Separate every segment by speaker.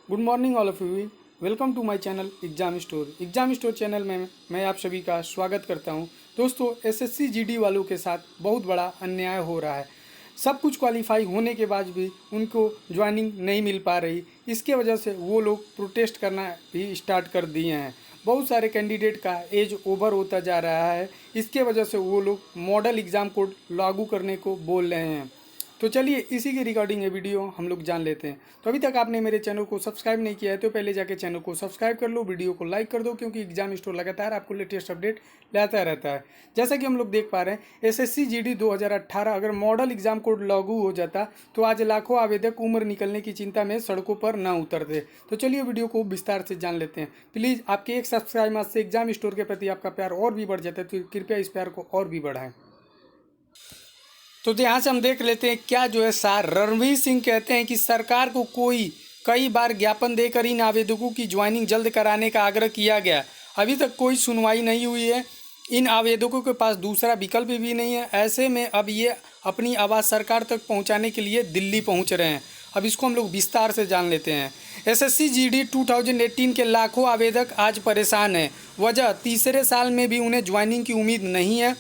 Speaker 1: Good morning all of you. Welcome to my channel exam store. Exam store channel में मैं आप सभी का स्वागत करता हूं। दोस्तों, एसएससी जीडी वालों के साथ बहुत बड़ा अन्याय हो रहा है। सब कुछ क्वालिफाई होने के बाद भी उनको ज्वाइनिंग नहीं मिल पा रही। इसके वजह से वो लोग प्रोटेस्ट करना भी स्टार्ट कर दिए हैं। बहुत सारे कैंडिडेट का एज ओवर होता जा रहा है। इसके वजह से वो लोग मॉडल एग्ज़ाम कोड लागू करने को बोल रहे हैं। तो चलिए इसी की रिकॉर्डिंग ये वीडियो हम लोग जान लेते हैं। तो अभी तक आपने मेरे चैनल को सब्सक्राइब नहीं किया है तो पहले जाके चैनल को सब्सक्राइब कर लो, वीडियो को लाइक कर दो, क्योंकि एग्जाम स्टोर लगातार आपको लेटेस्ट अपडेट लाता रहता है। जैसा कि हम लोग देख पा रहे हैं, एसएससी जीडी 2018 अगर मॉडल एग्जाम कोड लागू हो जाता तो आज लाखों आवेदक उम्र निकलने की चिंता में सड़कों पर न उतरते। तो चलिए वीडियो को विस्तार से जान लेते हैं। प्लीज़ आपके एक सब्सक्राइब से एग्जाम स्टोर के प्रति आपका प्यार और भी बढ़ जाता है, तो कृपया इस प्यार को और भी बढ़ाएं। तो यहाँ से हम देख लेते हैं क्या जो है सार रणवीर सिंह कहते हैं कि सरकार को कई बार ज्ञापन देकर इन आवेदकों की ज्वाइनिंग जल्द कराने का आग्रह किया गया, अभी तक कोई सुनवाई नहीं हुई है। इन आवेदकों के पास दूसरा विकल्प भी नहीं है। ऐसे में अब ये अपनी आवाज़ सरकार तक पहुंचाने के लिए दिल्ली पहुंच रहे हैं। अब इसको हम लोग विस्तार से जान लेते हैं। एसएससी जीडी 2018 के लाखों आवेदक आज परेशान हैं। वजह, तीसरे साल में भी उन्हें ज्वाइनिंग की उम्मीद नहीं है।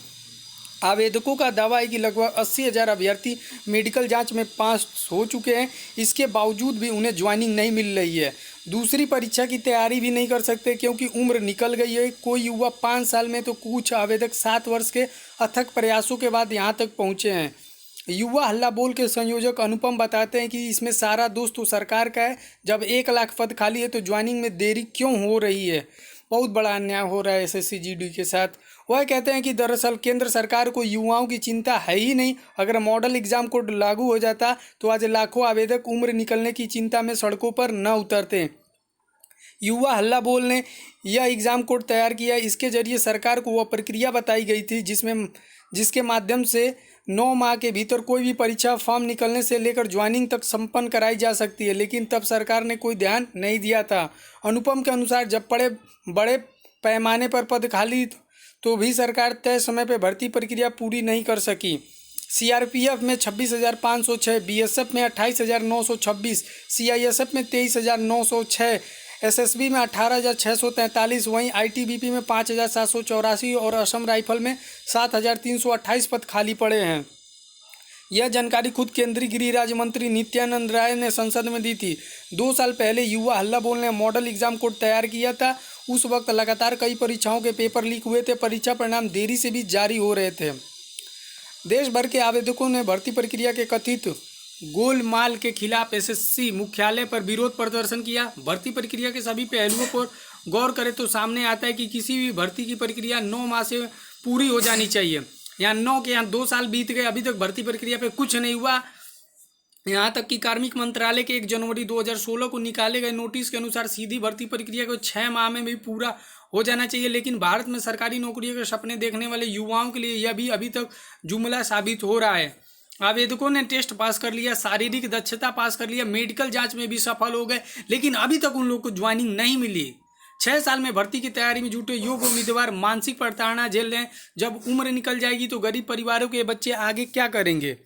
Speaker 1: आवेदकों का दावा है कि लगभग 80,000 अभ्यर्थी मेडिकल जांच में पास हो चुके हैं। इसके बावजूद भी उन्हें ज्वाइनिंग नहीं मिल रही है। दूसरी परीक्षा की तैयारी भी नहीं कर सकते क्योंकि उम्र निकल गई है। कोई युवा 5 साल में तो कुछ आवेदक 7 वर्ष के अथक प्रयासों के बाद यहां तक पहुंचे हैं। युवा हल्ला बोल के संयोजक अनुपम बताते हैं कि इसमें सारा दोष तो सरकार का है। जब 1 लाख पद खाली है तो ज्वाइनिंग में देरी क्यों हो रही है। बहुत बड़ा अन्याय हो रहा है एसएससी जीडी के साथ। वह कहते हैं कि दरअसल केंद्र सरकार को युवाओं की चिंता है ही नहीं। अगर मॉडल एग्जाम कोड लागू हो जाता तो आज लाखों आवेदक उम्र निकलने की चिंता में सड़कों पर न उतरते। युवा हल्ला बोल ने यह एग्ज़ाम कोड तैयार किया। इसके जरिए सरकार को वह प्रक्रिया बताई गई थी जिसके माध्यम से 9 माह के भीतर कोई भी परीक्षा फॉर्म निकलने से लेकर ज्वाइनिंग तक संपन्न कराई जा सकती है, लेकिन तब सरकार ने कोई ध्यान नहीं दिया था। अनुपम के अनुसार जब बड़े पैमाने पर पद खाली तो भी सरकार तय समय पर भर्ती प्रक्रिया पूरी नहीं कर सकी। सीआरपीएफ में 26,506, बीएसएफ में 28,926, सीआईएसएफ में 23,906, एसएसबी में 18,643, वहीं आईटीबीपी में 5,784 और असम राइफल में 7,328 पद खाली पड़े हैं। यह जानकारी खुद केंद्रीय गृह राज्य मंत्री नित्यानंद राय ने संसद में दी थी। 2 साल पहले युवा हल्ला बोल ने मॉडल एग्जाम कोड तैयार किया था। उस वक्त लगातार कई परीक्षाओं के पेपर लीक हुए थे। परीक्षा परिणाम देरी से भी जारी हो रहे थे। देश भर के आवेदकों ने भर्ती प्रक्रिया के कथित गोलमाल के खिलाफ एसएससी मुख्यालय पर विरोध प्रदर्शन किया। भर्ती प्रक्रिया के सभी पहलुओं पर गौर करें तो सामने आता है कि किसी भी भर्ती की प्रक्रिया 9 माह से पूरी हो जानी चाहिए। यहाँ 9 के यहाँ 2 साल बीत गए, अभी तक भर्ती प्रक्रिया पे कुछ नहीं हुआ। यहाँ तक कि कार्मिक मंत्रालय के 1 जनवरी 2016 को निकाले गए नोटिस के अनुसार सीधी भर्ती प्रक्रिया को 6 माह में भी पूरा हो जाना चाहिए, लेकिन भारत में सरकारी नौकरियों के सपने देखने वाले युवाओं के लिए यह भी अभी तक जुमला साबित हो रहा है। आवेदकों ने टेस्ट पास कर लिया, शारीरिक दक्षता पास कर लिया, मेडिकल जांच में भी सफल हो गए, लेकिन अभी तक उन लोग को ज्वाइनिंग नहीं मिली। 6 साल में भर्ती की तैयारी में जुटे योग्य उम्मीदवार मानसिक प्रताड़ना झेल रहे हैं। जब उम्र निकल जाएगी तो गरीब परिवारों के बच्चे आगे क्या करेंगे।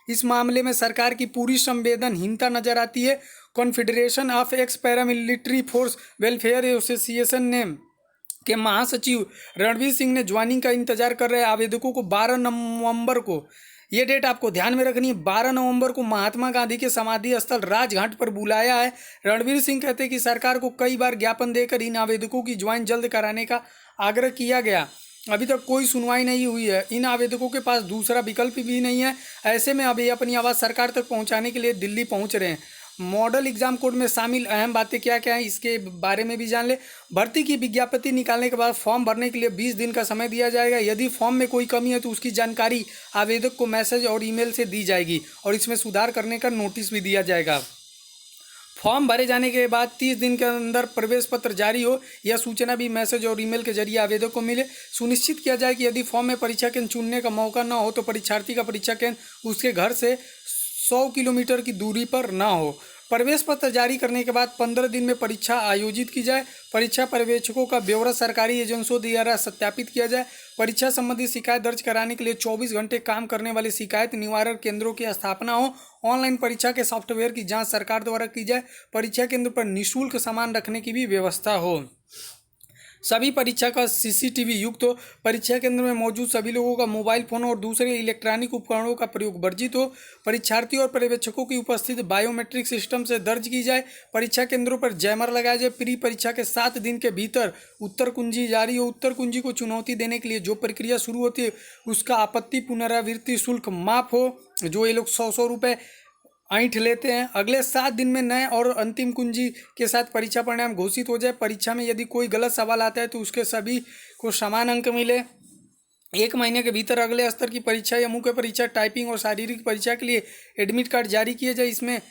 Speaker 1: इस मामले में सरकार की पूरी संवेदनहीनता नजर आती है। Confederation of x paramilitary force welfare association के महासचिव रणवीर सिंह ने ज्वाइनिंग का इंतजार कर रहे आवेदकों को 12 नवंबर को, ये डेट आपको ध्यान में रखनी है, 12 नवंबर को महात्मा गांधी के समाधि स्थल राजघाट पर बुलाया है। रणवीर सिंह कहते हैं कि सरकार को कई बार ज्ञापन देकर इन आवेदकों की ज्वाइन जल्द कराने का आग्रह किया गया, अभी तक कोई सुनवाई नहीं हुई है। इन आवेदकों के पास दूसरा विकल्प भी नहीं है। ऐसे में अभी अपनी आवाज़ सरकार तक पहुंचाने के लिए दिल्ली पहुंच रहे हैं। मॉडल एग्जाम कोड में शामिल अहम बातें क्या क्या हैं इसके बारे में भी जान ले। भर्ती की विज्ञप्ति निकालने के बाद फॉर्म भरने के लिए 20 दिन का समय दिया जाएगा। यदि फॉर्म में कोई कमी है तो उसकी जानकारी आवेदक को मैसेज और ईमेल से दी जाएगी और इसमें सुधार करने का नोटिस भी दिया जाएगा। फॉर्म भरे जाने के बाद 30 दिन के अंदर प्रवेश पत्र जारी हो, यह सूचना भी मैसेज और ईमेल के जरिए आवेदक को मिले। सुनिश्चित किया जाए कि यदि फॉर्म में परीक्षा केंद्र चुनने का मौका न हो तो परीक्षार्थी का परीक्षा केंद्र उसके घर से 100 किलोमीटर की दूरी पर ना हो। प्रवेश पत्र जारी करने के बाद 15 दिन में परीक्षा आयोजित की जाए। परीक्षा पर्यवेक्षकों का ब्यौरा सरकारी एजेंसियों द्वारा सत्यापित किया जाए। परीक्षा संबंधी शिकायत दर्ज कराने के लिए 24 घंटे काम करने वाले शिकायत निवारण केंद्रों की स्थापना हो। ऑनलाइन परीक्षा के सॉफ्टवेयर की जांच सरकार द्वारा की जाए। परीक्षा केंद्र पर निःशुल्क सामान रखने की भी व्यवस्था हो। सभी परीक्षा का सीसीटीवी युक्त हो। परीक्षा केंद्र में मौजूद सभी लोगों का मोबाइल फोन और दूसरे इलेक्ट्रॉनिक उपकरणों का प्रयोग वर्जित हो। परीक्षार्थियों और पर्यवेक्षकों की उपस्थिति बायोमेट्रिक सिस्टम से दर्ज की जाए। परीक्षा केंद्रों पर जैमर लगाया जाए। प्री परीक्षा के 7 दिन के भीतर उत्तर कुंजी जारी हो। उत्तर कुंजी को चुनौती देने के लिए जो प्रक्रिया शुरू होती है उसका आपत्ति पुनरावृत्ति शुल्क माफ हो। जो ये लोग 100 रुपये ऐंठ लेते हैं। अगले 7 दिन में नए और अंतिम कुंजी के साथ परीक्षा परिणाम घोषित हो जाए। परीक्षा में यदि कोई गलत सवाल आता है तो उसके सभी को समान अंक मिले। 1 महीने के भीतर अगले स्तर की परीक्षा या मुख्य परीक्षा, टाइपिंग और शारीरिक परीक्षा के लिए एडमिट कार्ड जारी किए जाए।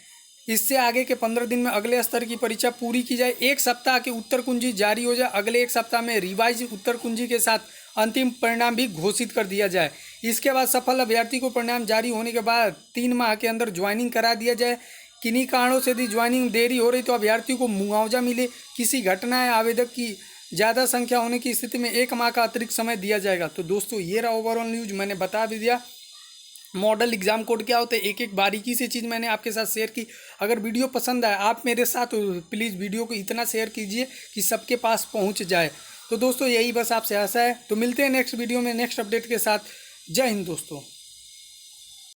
Speaker 1: इससे आगे के 15 दिन में अगले स्तर की परीक्षा पूरी की जाए। 1 सप्ताह के उत्तर कुंजी जारी हो जाए। अगले 1 सप्ताह में रिवाइज उत्तर कुंजी के साथ अंतिम परिणाम भी घोषित कर दिया जाए। इसके बाद सफल अभ्यर्थी को परिणाम जारी होने के बाद 3 माह के अंदर ज्वाइनिंग करा दिया जाए। किन्हीं कारणों से यदि ज्वाइनिंग देरी हो रही तो अभ्यर्थी को मुआवजा मिले। किसी घटना या आवेदक की ज़्यादा संख्या होने की स्थिति में 1 माह का अतिरिक्त समय दिया जाएगा। तो दोस्तों ये रहा ओवरऑल न्यूज, मैंने बता भी दिया मॉडल एग्जाम कोड क्या होते हैं, एक बारीकी से चीज़ मैंने आपके साथ शेयर की। अगर वीडियो पसंद आए आप मेरे साथ प्लीज़ वीडियो को इतना शेयर कीजिए कि सबके पास पहुंच जाए। तो दोस्तों यही बस आपसे आशा है। तो मिलते हैं नेक्स्ट वीडियो में नेक्स्ट अपडेट के साथ। जय हिंद दोस्तों।